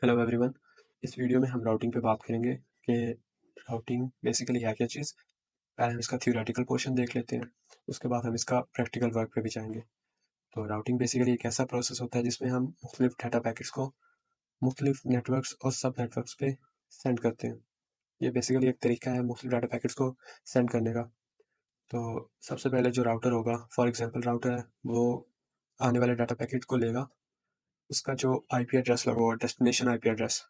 Hello everyone. इस video में हम राउटिंग पे बात करेंगे कि राउटिंग बेसिकली है क्या चीज़। पहले हम इसका थ्योरेटिकल पोर्शन देख लेते हैं, उसके बाद हम इसका प्रैक्टिकल वर्क पे भी जाएंगे। तो राउटिंग बेसिकली एक ऐसा प्रोसेस होता है जिसमें हम मुख्तलिफ डाटा पैकेट्स को मुख्तलिफ नेटवर्क्स और सब नेटवर्क्स पे सेंड करते हैं। ये बेसिकली एक तरीका है मुख्तलिफ डाटा पैकेट्स को सेंड करने का। तो सबसे पहले जो राउटर होगा, फॉर एग्जाम्पल राउटर है, वो आने वाले डाटा पैकेट को लेगा। उसका जो IP एड्रेस लगा होगा, डेस्टिनेशन IP एड्रेस,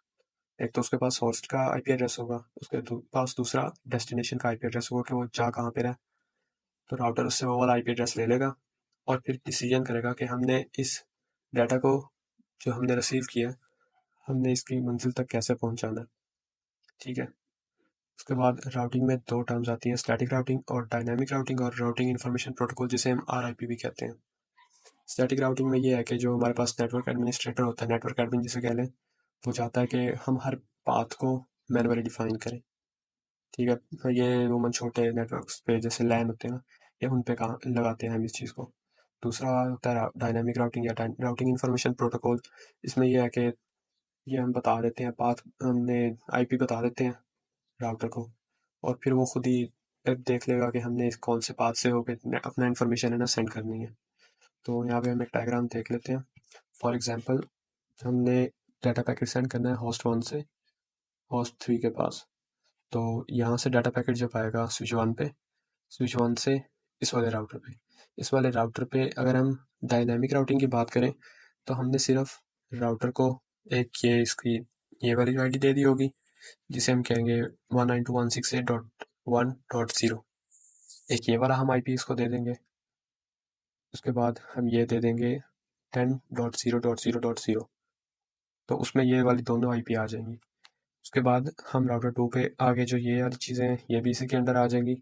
एक तो उसके पास होस्ट का IP एड्रेस होगा, उसके पास दूसरा डेस्टिनेशन का IP एड्रेस होगा कि वो जा कहाँ पे रहा है। तो राउटर उससे वो वाला IP एड्रेस ले लेगा और फिर डिसीजन करेगा कि हमने इस डाटा को जो हमने रिसीव किया, हमने इसकी मंजिल तक कैसे पहुंचाना है। ठीक है। उसके बाद राउटिंग में दो टर्म्स आती हैं, स्टैटिक राउटिंग और डायनामिक राउटिंग, और राउटिंग इन्फॉर्मेशन प्रोटोकॉल जिसे हम RIP भी कहते हैं। स्टैटिक राउटिंग में ये है कि जो हमारे पास नेटवर्क एडमिनिस्ट्रेटर होता है, नेटवर्क एडमिन जिसे कह लें, वो चाहता है कि हम हर पाथ को मैनुअली डिफाइन करें। ठीक है। ये रोमन छोटे नेटवर्क्स पे जैसे लैन होते हैं ना, ये उन पे कहाँ लगाते हैं हम इस चीज़ को। दूसरा होता है डायनामिक राउटिंग या राउटिंग इन्फॉर्मेशन प्रोटोकॉल। इसमें यह है कि ये हम बता देते हैं पाथ, हमने IP बता देते हैं राउटर को, और फिर वो खुद ही देख लेगा कि हमने इस कौन से पाथ से होकर अपना इन्फॉर्मेशन है ना सेंड करनी है। तो यहाँ पे हम एक डायग्राम देख लेते हैं। फॉर एग्जांपल, हमने डाटा पैकेट सेंड करना है होस्ट 1 से होस्ट 3 के पास। तो यहाँ से डाटा पैकेट जब आएगा स्विच वन से इस वाले राउटर पे अगर हम डायनामिक राउटिंग की बात करें, तो हमने सिर्फ राउटर को एक ये वाली ID दे दी होगी, जिसे हम कहेंगे 192.168.1.0। एक ये वाला हम IP इसको दे देंगे। उसके बाद हम ये दे देंगे 10.0.0.0। तो उसमें ये वाली दोनों IP आ जाएंगी। उसके बाद हम राउटर 2 पे आगे जो ये वाली चीज़ें हैं, ये भी इसी के अंदर आ जाएंगी,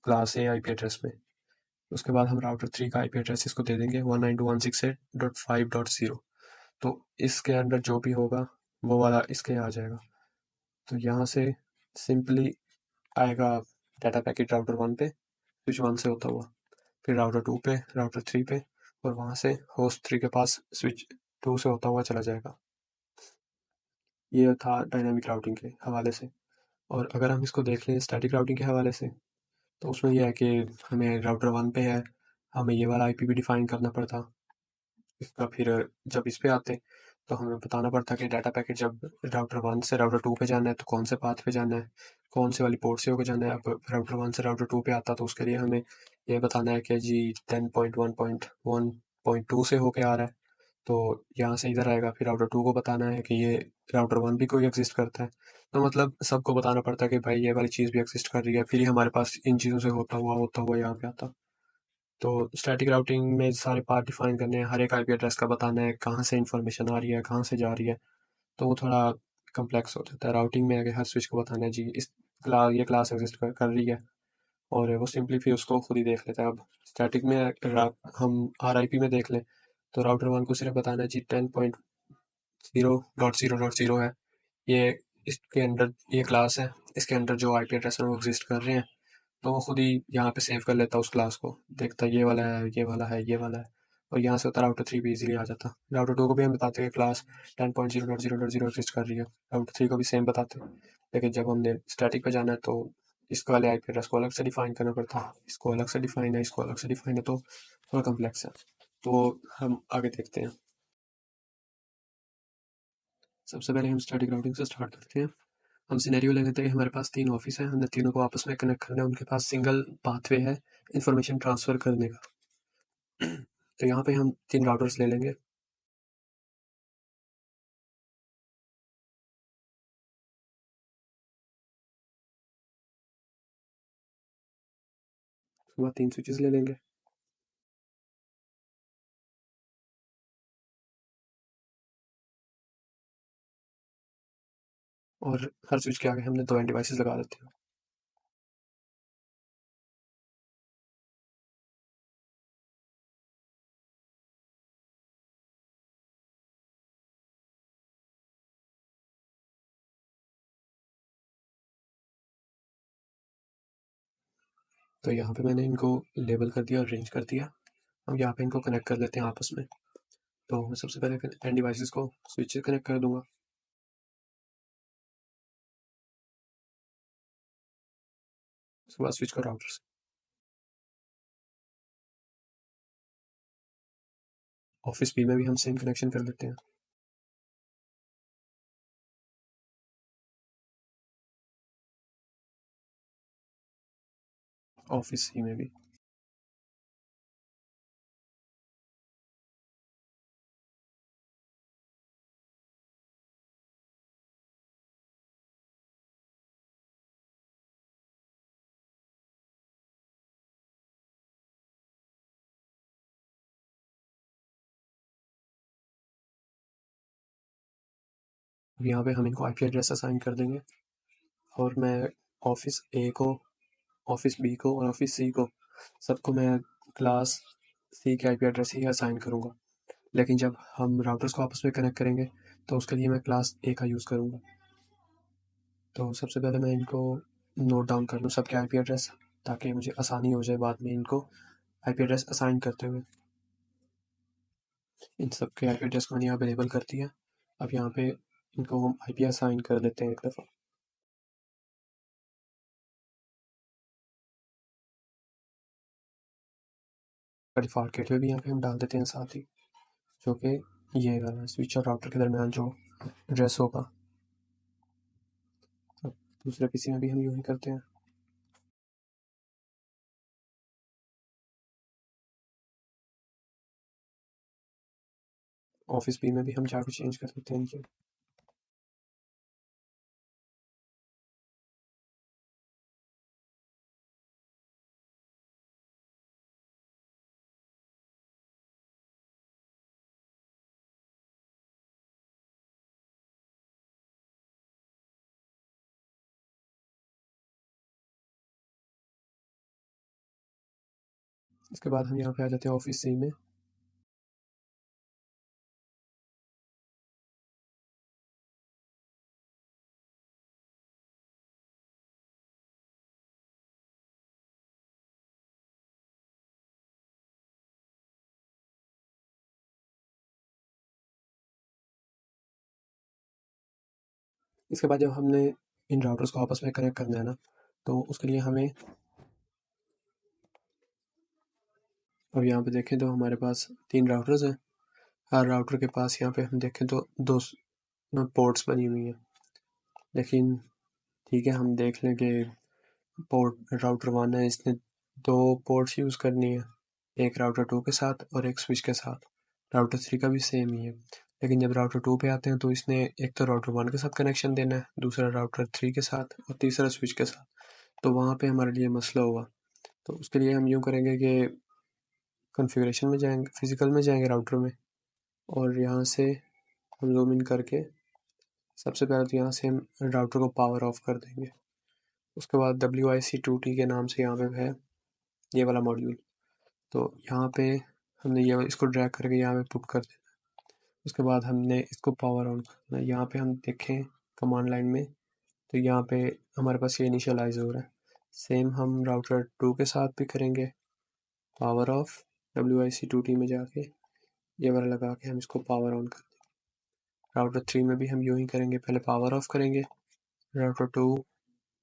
क्लास A IP एड्रेस में। उसके बाद हम राउटर 3 का IP एड्रेस इसको दे देंगे 192.168.5.0। तो इसके अंदर जो भी होगा वो वाला इसके आ जाएगा। तो यहाँ से सिंपली आएगा डाटा पैकेट राउटर 1 पे स्विच 1 से होता हुआ, फिर राउटर 2 पे, राउटर 3 पे, और वहाँ से होस्ट 3 के पास स्विच 2 से होता हुआ चला जाएगा। ये था डायनामिक राउटिंग के हवाले से। और अगर हम इसको देख लें स्टैटिक राउटिंग के हवाले से, तो उसमें यह है कि हमें राउटर 1 पे है, हमें ये वाला IP भी डिफाइन करना पड़ता। इसका फिर जब इस पे आते तो हमें बताना पड़ता कि डाटा पैकेट जब राउटर 1 से राउटर 2 पे जाना है तो कौन से पाथ पे जाना है, कौन से वाली पोर्ट से होकर जाना है। अब राउटर 1 से राउटर 2 पे आता तो उसके लिए हमें ये बताना है कि जी 10.1.1.2 से होके आ रहा है, तो यहाँ से इधर आएगा। फिर राउटर 2 को बताना है कि ये राउटर 1 भी कोई एग्जिस्ट करता है। तो मतलब सबको बताना पड़ता है कि भाई ये वाली चीज़ भी एग्जिस्ट कर रही है, फिर ही हमारे पास इन चीज़ों से होता हुआ यहाँ पे आता। तो स्टैटिक राउटिंग में सारे पार्ट डिफाइन करने हैं, हर एक IP एड्रेस का बताना है कहाँ से इन्फॉर्मेशन आ रही है, कहाँ से जा रही है। तो वो थोड़ा कम्प्लेक्स हो जाता है। राउटिंग में आगे हर स्विच को बताना है जी ये क्लास एग्जिस्ट कर रही है, और वो सिंपली फिर उसको खुद ही देख लेता है। अब स्टैटिक में हम RIP में देख लें, तो राउटर 1 को सिर्फ बताना है जी 10.0.0.0 है, ये इसके अंडर ये क्लास है, इसके अंडर जो IP एड्रेस है वो एग्जिस्ट कर रहे हैं। तो वो खुद ही यहाँ पे सेव कर लेता है उस क्लास को, देखता है ये वाला है, ये वाला है, ये वाला है, और यहाँ से होता राउटर 3 भी इजीली आ जाता। राउटर 2 को भी हम बताते हैं क्लास 10.0.0.0 एग्जिस्ट कर रही है, राउटर 3 को भी सेम बताते हैं। लेकिन जब हमने स्टैटिक पे जाना है तो इसके वाले IP एड्रेस को अलग से डिफाइन करना पड़ता है, इसको अलग से डिफाइन है, इसको अलग से डिफाइन है, तो थोड़ा कम्प्लेक्स है। तो हम आगे देखते हैं। सबसे पहले हम स्टैटिक राउटिंग से स्टार्ट करते हैं। हम सिनेरियो ले लेते हैं कि हमारे पास 3 ऑफिस है, हमने तीनों को आपस में कनेक्ट करना है, उनके पास सिंगल पाथवे है इन्फॉर्मेशन ट्रांसफ़र करने का। तो यहाँ पे हम 3 राउटर्स ले लेंगे। उसके बाद 3 स्विचेस ले लेंगे, और हर स्विच के आगे हमने 2 एंड डिवाइसेस लगा देते हैं। तो यहाँ पे मैंने इनको लेबल कर दिया और अरेंज कर दिया। हम यहाँ पे इनको कनेक्ट कर लेते हैं आपस में। तो मैं सबसे पहले एंड डिवाइसेस को स्विच से कनेक्ट कर दूंगा। उसके बाद स्विच करो राउटर से। ऑफिस बी में भी हम सेम कनेक्शन कर लेते हैं। ऑफिस सी में भी। अब यहाँ पे हम इनको आईपी एड्रेस असाइन कर देंगे और मैं ऑफिस ए को, ऑफिस बी को और ऑफिस सी को सबको मैं क्लास सी के आईपी एड्रेस ही असाइन करूँगा। लेकिन जब हम राउटर्स को आपस में कनेक्ट करेंगे तो उसके लिए मैं क्लास ए का यूज़ करूँगा। तो सबसे पहले मैं इनको नोट डाउन कर लूँ सबके आईपी एड्रेस, ताकि मुझे आसानी हो जाए बाद में इनको आईपी एड्रेस असाइन करते हुए। इन सब के आईपी एड्रेस को मैंने यहाँ पे लेबल कर दिया। अब यहाँ पे इनको हम आईपी असाइन कर देते हैं एक दफ़ा। डिफ़ॉल्ट गेटवे भी यहाँ पे हम डाल देते हैं साथ ही, जो कि ये वाला स्विच और राउटर के दरमियान जो एड्रेस होगा। अब दूसरे पीसी में भी हम यूँ ही करते हैं। ऑफिस बी में भी हम जाके चेंज कर देते हैं ये। इसके बाद हम यहाँ पे आ जाते हैं ऑफिस सी में। इसके बाद जब हमने इन राउटर्स को आपस में कनेक्ट करना है ना, तो उसके लिए हमें, अब यहाँ पे देखें तो हमारे पास 3 राउटर्स हैं। हर राउटर के पास यहाँ पे हम देखें तो 2 पोर्ट्स बनी हुई हैं। लेकिन ठीक है, हम देख लें कि पोर्ट राउटर 1 है, इसने 2 पोर्ट्स यूज़ करनी है, एक राउटर 2 के साथ और एक स्विच के साथ। राउटर 3 का भी सेम ही है। लेकिन जब राउटर 2 पे आते हैं तो इसने एक तो राउटर 1 के साथ कनेक्शन देना है, दूसरा राउटर 3 के साथ और तीसरा स्विच के साथ। तो वहाँ पे हमारे लिए मसला होगा। तो उसके लिए हम यूँ करेंगे कि कॉन्फ़िगरेशन में जाएंगे, फिजिकल में जाएंगे राउटर में, और यहाँ से हम जूम इन करके सबसे पहले तो यहाँ से हम राउटर को पावर ऑफ कर देंगे। उसके बाद WIC2T के नाम से यहाँ पे है ये वाला मॉड्यूल, तो यहाँ पे हमने ये इसको ड्रैग करके यहाँ पे पुट कर देना। उसके बाद हमने इसको पावर ऑन करना है। यहाँ पे हम देखें कमांड लाइन में तो यहाँ पे हमारे पास ये इनिशियलाइज हो रहा है। सेम हम राउटर 2 के साथ भी करेंगे, पावर ऑफ, WIC2T में जाके ये वाला लगा के हम इसको पावर ऑन कर देंगे। राउटर 3 में भी हम यूँ ही करेंगे, पहले पावर ऑफ करेंगे राउटर 2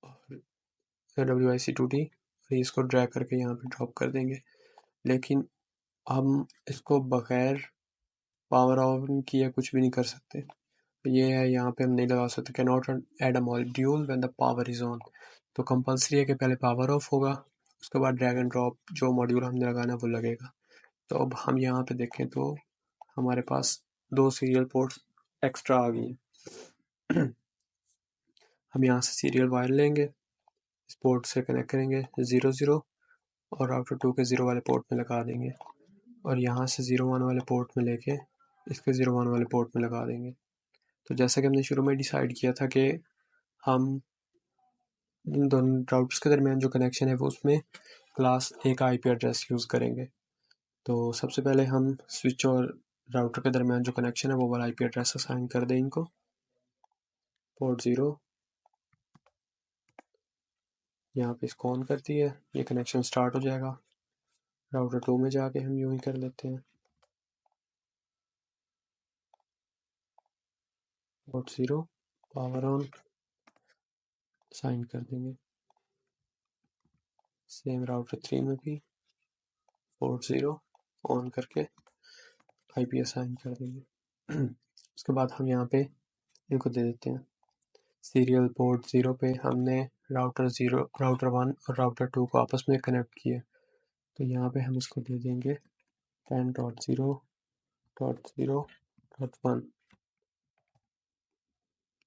और WIC2T, और इसको ड्रैग करके यहाँ पे ड्रॉप कर देंगे। लेकिन हम इसको बगैर पावर ऑन किए कुछ भी नहीं कर सकते। ये है, यहाँ पे हम नहीं लगा सकते can not add a module when the power is on. तो कंपल्सरी है कि पहले पावर ऑफ होगा, उसके बाद ड्रैग एंड ड्रॉप जो मॉड्यूल हमने लगाना है वो लगेगा। तो अब हम यहाँ पे देखें तो हमारे पास 2 सीरियल पोर्ट्स एक्स्ट्रा आ गई हैं। हम यहाँ से सीरियल वायर लेंगे, इस पोर्ट से कनेक्ट करेंगे 0 0 और राउटर 2 के 0 वाले पोर्ट में लगा देंगे, और यहाँ से 0 1 वाले पोर्ट में लेके इसके 0 1 वाले पोर्ट में लगा देंगे। तो जैसा कि हमने शुरू में डिसाइड किया था कि हम इन दोनों राउटर्स के दरमियान जो कनेक्शन है वो उसमें क्लास ए का आईपी एड्रेस यूज़ करेंगे। तो सबसे पहले हम स्विच और राउटर के दरमियान जो कनेक्शन है वो वाला आईपी एड्रेस असाइन कर दें इनको। पोर्ट 0 यहाँ पे इसको ऑन कर दिया, ये कनेक्शन स्टार्ट हो जाएगा। राउटर 2 में जाके हम यूँ ही कर लेते हैं, पोर्ट 0 पावर ऑन साइन कर देंगे। सेम राउटर 3 में भी पोर्ट 0 ऑन करके IP असाइन कर देंगे। उसके बाद हम यहाँ पे इनको दे देते हैं सीरियल पोर्ट 0 पे हमने राउटर 1 और राउटर 2 को आपस में कनेक्ट किया, तो यहाँ पे हम इसको दे देंगे 10.0.0.1।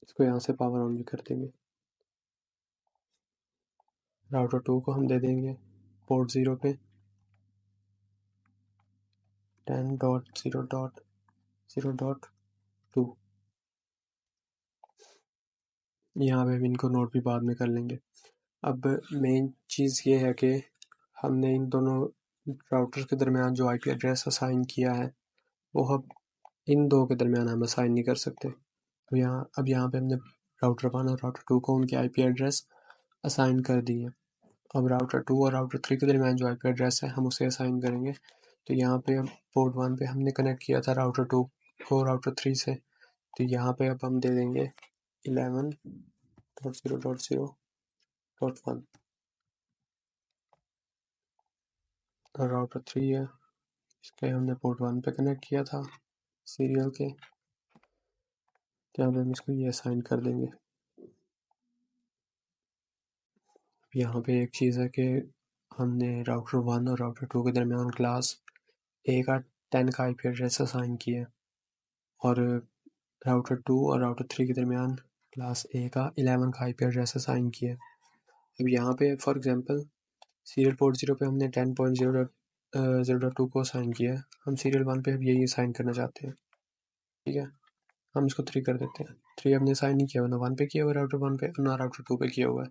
इसको यहाँ से पावर ऑन भी कर देंगे। राउटर 2 को हम दे देंगे पोर्ट 0 पे 10.0.0.2। यहाँ पे हम इनको नोट भी बाद में कर लेंगे। अब मेन चीज़ ये है कि हमने इन दोनों राउटर्स के दरमियान जो IP एड्रेस असाइन किया है वो अब इन दो के दरमियान हम असाइन नहीं कर सकते। अब यहाँ पे हमने राउटर 1 और राउटर 2 को उनके IP एड्रेस असाइन कर दी है। अब राउटर 2 और राउटर 3 के दरमियान जो IP एड्रेस है हम उसे असाइन करेंगे। तो यहाँ पे अब पोर्ट 1 पे हमने कनेक्ट किया था राउटर 2 को राउटर 3 से, तो यहाँ पे अब हम दे देंगे 11.0.0.1। तो राउटर 3 है, इसके हमने पोर्ट 1 पे कनेक्ट किया था सीरियल के, तो यहाँ पे हम इसको ये असाइन कर देंगे। यहाँ पे एक चीज़ है कि हमने राउटर 1 और राउटर 2 के दरमियान क्लास A का 10 का IP एड्रेस असाइन किया है और राउटर 2 और राउटर 3 के दरमियान क्लास A का 11 का IP एड्रेस असाइन किया है। अब यहाँ पे फॉर एग्जांपल सीरियल पोर्ट 0 पे हमने 10.0.0.2 को असाइन किया है, हम सीरियल 1 पे अब यही असाइन करना चाहते हैं। ठीक है, हम इसको 3 कर देते हैं। 3 हमने असाइन नहीं किया हुआ, ना 1 पे किया हुआ राउटर 1 पे, ना राउटर 2 पे किया हुआ है।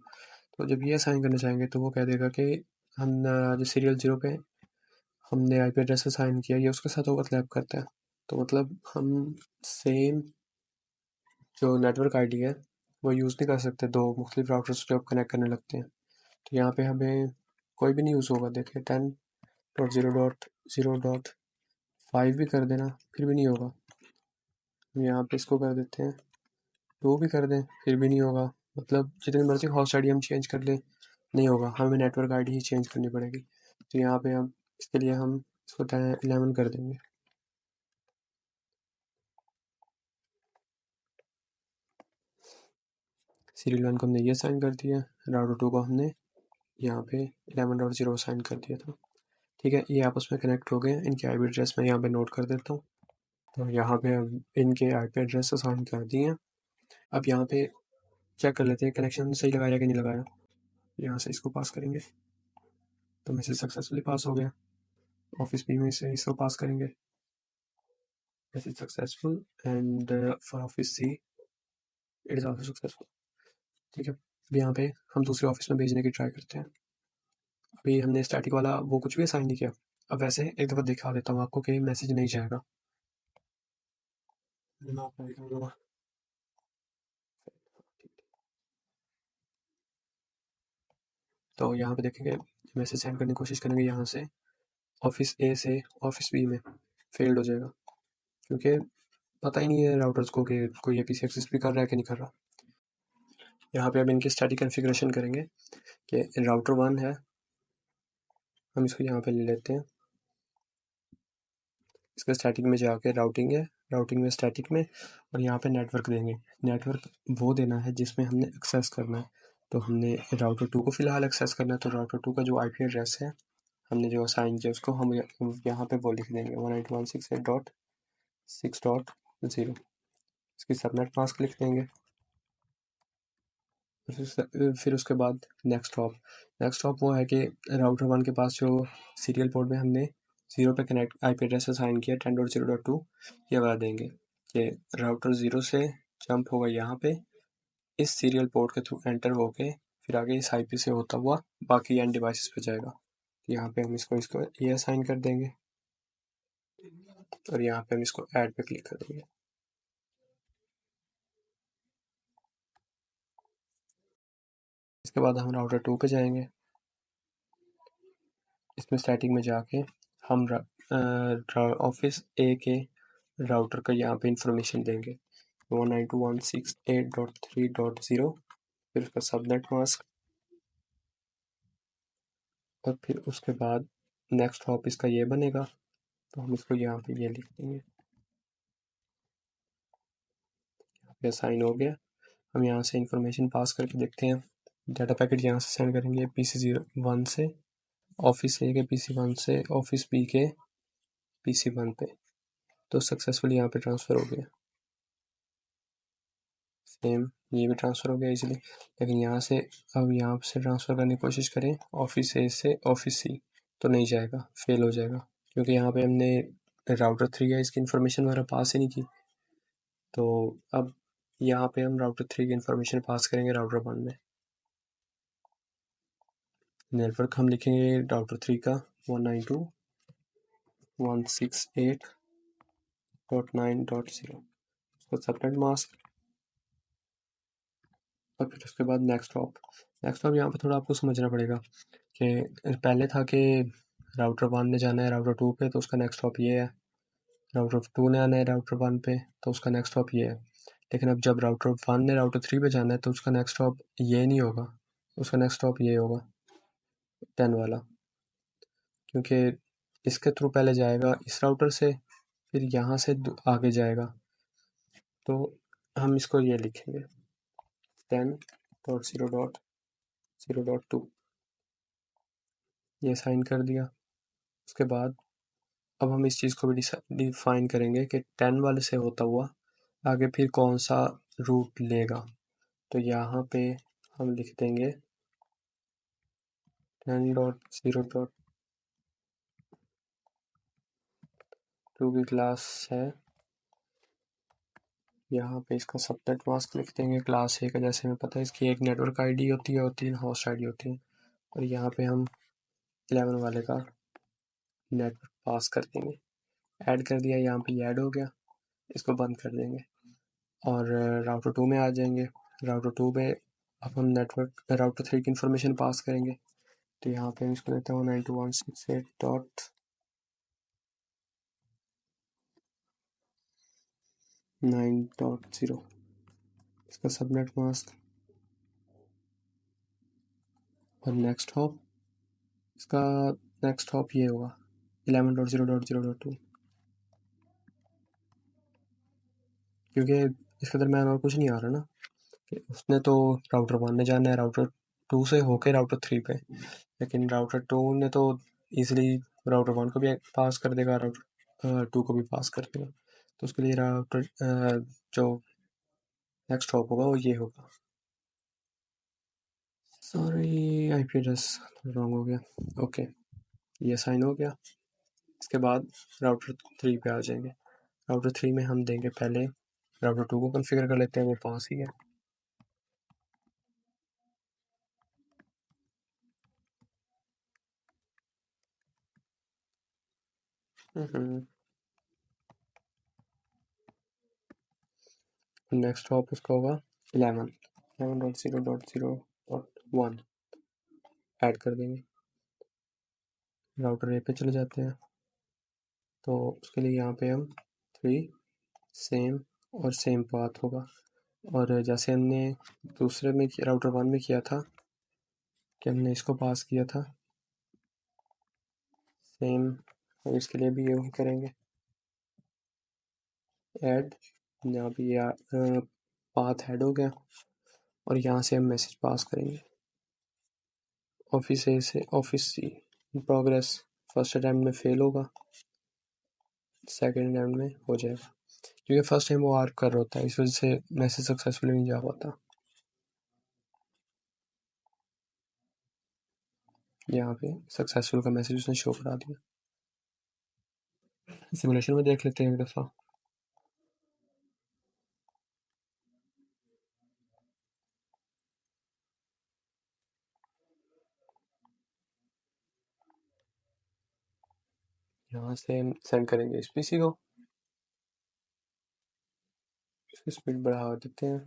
तो जब ये असाइन करना चाहेंगे तो वो कह देगा कि हम जो सीरियल 0 पे हमने IP एड्रेस असाइन किया ये उसके साथ ओवरलैप करता है। तो मतलब हम सेम जो नेटवर्क आईडी है वो यूज़ नहीं कर सकते दो मुख्तलिफ राउटर्स जब कनेक्ट करने लगते हैं। तो यहाँ पे हमें कोई भी नहीं यूज़ होगा। देखिए 10.0.0.5 भी कर देना फिर भी नहीं होगा। हम यहाँ पे इसको कर देते हैं 2 भी कर दें फिर भी नहीं होगा। मतलब जितनी मर्जी होस्ट आईडी हम चेंज कर लें नहीं होगा, हमें नेटवर्क आईडी ही चेंज करनी पड़ेगी। तो यहाँ पे हम इसके लिए हम इसको 11 कर देंगे। सीरियल 1 को हमने ये साइन कर दिया, राउटर 2 को हमने यहाँ पे 11.0 साइन कर दिया था। ठीक है, ये आपस में कनेक्ट हो गए। इनके IP एड्रेस मैं यहाँ पे नोट कर देता हूँ। तो यहाँ पे अब इनके IP एड्रेस असाइन कर दिए हैं। अब यहाँ पे चेक कर लेते हैं कनेक्शन सही लगाया कि नहीं लगाया। यहाँ से इसको पास करेंगे तो मैसेज सक्सेसफुली पास हो गया। ऑफिस बी में से इसको पास करेंगे, message successful, and for office see it is also successful. ठीक है, अब यहाँ पे हम दूसरे ऑफिस में भेजने की ट्राई करते हैं। अभी हमने स्टैटिक वाला वो कुछ भी असाइन नहीं किया। अब वैसे एक दफ़ा दिखा देता हूँ आपको कि मैसेज नहीं जाएगा। तो यहाँ पे देखेंगे मैसेज सेंड करने की कोशिश करेंगे यहाँ से ऑफिस ए से ऑफिस बी में फेल्ड हो जाएगा, क्योंकि पता ही नहीं है राउटर्स को कि कोई APC एक्सेस भी कर रहा है कि नहीं कर रहा। यहाँ पे अब इनकी स्टैटिक कॉन्फ़िगरेशन करेंगे कि राउटर 1 है, हम इसको यहाँ पे ले लेते हैं। इसका स्टैटिक में जाके राउटिंग है, राउटिंग में स्टैटिक में, और यहाँ पे नेटवर्क देंगे। नेटवर्क वो देना है जिसमें हमने एक्सेस करना है। तो हमने राउटर 2 को फ़िलहाल एक्सेस करना है, तो राउटर 2 का जो IP एड्रेस है हमने जो असाइन किया उसको हम यहाँ पे वो लिख देंगे 192.168.6.0। इसकी सबनेट मास्क लिख देंगे। फिर उसके बाद नेक्स्ट हॉप वो है कि राउटर 1 के पास जो सीरियल पोर्ट में हमने 0 पे कनेक्ट IP एड्रेस असाइन किया 10.0.2, ये वाला देंगे कि राउटर 0 से जंप होगा यहाँ पे, इस सीरियल पोर्ट के थ्रू एंटर होके फिर आगे इस IP से होता हुआ बाकी एंड डिवाइसेस पे जाएगा। यहाँ पे हम इसको ये असाइन कर देंगे और यहाँ पे हम इसको ऐड पे क्लिक कर देंगे। इसके बाद हम राउटर 2 पे जाएंगे। इसमें स्टैटिक में जाके हम ऑफिस ए के राउटर का यहाँ पे इंफॉर्मेशन देंगे 192.168.3.0, फिर उसका सबनेट मास्क और फिर उसके बाद नेक्स्ट हॉप इसका ये बनेगा, तो हम इसको यहाँ पे ये लिख देंगे, ये साइन हो गया। हम यहाँ से इंफॉर्मेशन पास करके देखते हैं। डाटा पैकेट यहाँ से सेंड करेंगे PC1 से ऑफिस ए के PC1 से ऑफिस बी के PC1 पे, तो सक्सेसफुली यहाँ पे ट्रांसफ़र हो गया। सेम ये भी ट्रांसफ़र हो गया इजीली। लेकिन यहाँ से अब यहाँ से ट्रांसफ़र करने की कोशिश करें ऑफिस ए से ऑफिस सी, तो नहीं जाएगा, फेल हो जाएगा, क्योंकि यहाँ पे हमने राउटर 3 है इसकी इन्फॉर्मेशन वगैरह पास ही नहीं की। तो अब यहाँ पे हम राउटर 3 की इन्फॉर्मेशन पास करेंगे राउटर 1 में। नेटवर्क हम लिखेंगे राउटर 3 का 192.168.9.0, उसको सबनेट मास्क, और फिर उसके बाद नेक्स्ट हॉप। यहाँ पे थोड़ा आपको समझना पड़ेगा कि पहले था कि राउटर 1 ने जाना है राउटर 2 पे, तो उसका नेक्स्ट हॉप ये है। राउटर 2 ने आना है राउटर 1 पे, तो उसका नेक्स्ट हॉप ये है। लेकिन अब जब राउटर 1 ने राउटर 3 पे जाना है, तो उसका नेक्स्ट हॉप ये नहीं होगा, उसका नेक्स्ट हॉप ये होगा 10 वाला, क्योंकि इसके थ्रू पहले जाएगा इस राउटर से, फिर यहाँ से आगे जाएगा। तो हम इसको ये लिखेंगे 10.0.0.2, ये साइन कर दिया। उसके बाद अब हम इस चीज़ को भी डिफाइन करेंगे कि 10 वाले से होता हुआ आगे फिर कौन सा रूट लेगा। तो यहाँ पे हम लिख देंगे 10.0.2 की क्लास है, यहाँ पे इसका सबनेट मास्क लिख देंगे क्लास ए का, जैसे हमें पता है इसकी एक नेटवर्क आईडी होती है होस्ट आईडी होती है, और यहाँ पे हम 11 वाले का नेटवर्क पास कर देंगे। ऐड कर दिया, यहाँ पे ऐड हो गया, इसको बंद कर देंगे और राउटर 2 में आ जाएंगे। राउटर 2 में अब हम नेटवर्क राउटर 3 की इंफॉर्मेशन पास करेंगे। तो यहाँ पे हम इसको देते हैं 192.168.9.0, इसका सबनेट मास्क और नेक्स्ट हॉप, इसका नेक्स्ट हॉप ये होगा 11.0.0.2, क्योंकि इसके दरम्यान और कुछ नहीं आ रहा ना, कि उसने तो राउटर 1 में जाना है राउटर 2 से होके राउटर 3 पे, लेकिन राउटर 2 ने तो ईजिली राउटर 1 को भी पास कर देगा, राउटर 2 को भी पास कर देगा। तो उसके लिए राउटर जो नेक्स्ट हॉप होगा वो ये होगा, सॉरी आईपी एड्रेस रॉन्ग हो गया। ओके, ये साइन हो गया। इसके बाद राउटर 3 पे आ जाएंगे। राउटर 3 में हम देंगे पहले राउटर 2 को कॉन्फ़िगर कर लेते हैं, वो पास ही है। नेक्स्ट हॉप उसका होगा 11.0.0.1, ऐड कर देंगे। राउटर ए पे चले जाते हैं, तो उसके लिए यहाँ पे हम 3 सेम और सेम पाथ होगा, और जैसे हमने दूसरे में राउटर 1 में किया था कि हमने इसको पास किया था सेम, और इसके लिए भी यही करेंगे ऐड। यहाँ भी पाथ ऐड हो गया, और यहाँ से हम मैसेज पास करेंगे ऑफिस ए से office C. Progress first attempt में फेल होगा, सेकेंड अटैम्प्ट में हो जाएगा, क्योंकि फर्स्ट टाइम वो आर्क कर रहा होता है, इस वजह से मैसेज सक्सेसफुली नहीं जा पाता। यहाँ पे सक्सेसफुल का मैसेज उसने शो करा दिया। सिमुलेशन में देख लेते हैं एक दफ़ा। यहाँ से हम सेंड करेंगे इस पीसी को, इसकी स्पीड बढ़ा देते हैं।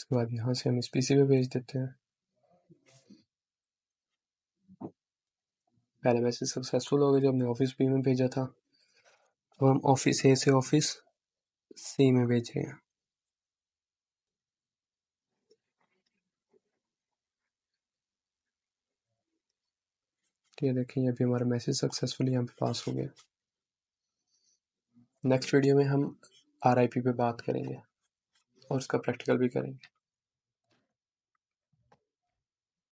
इसके बाद यहाँ से हम इस पीसी पे भेज देते हैं। पहले मैसेज सक्सेसफुल हो गया जो हमने ऑफिस बी में भेजा था। अब हम ऑफिस ए से ऑफिस सी में भेज रहे हैं। तो ये देखें, अभी हमारा मैसेज सक्सेसफुली यहाँ पे पास हो गया। नेक्स्ट वीडियो में हम RIP पे बात करेंगे और उसका प्रैक्टिकल भी करेंगे।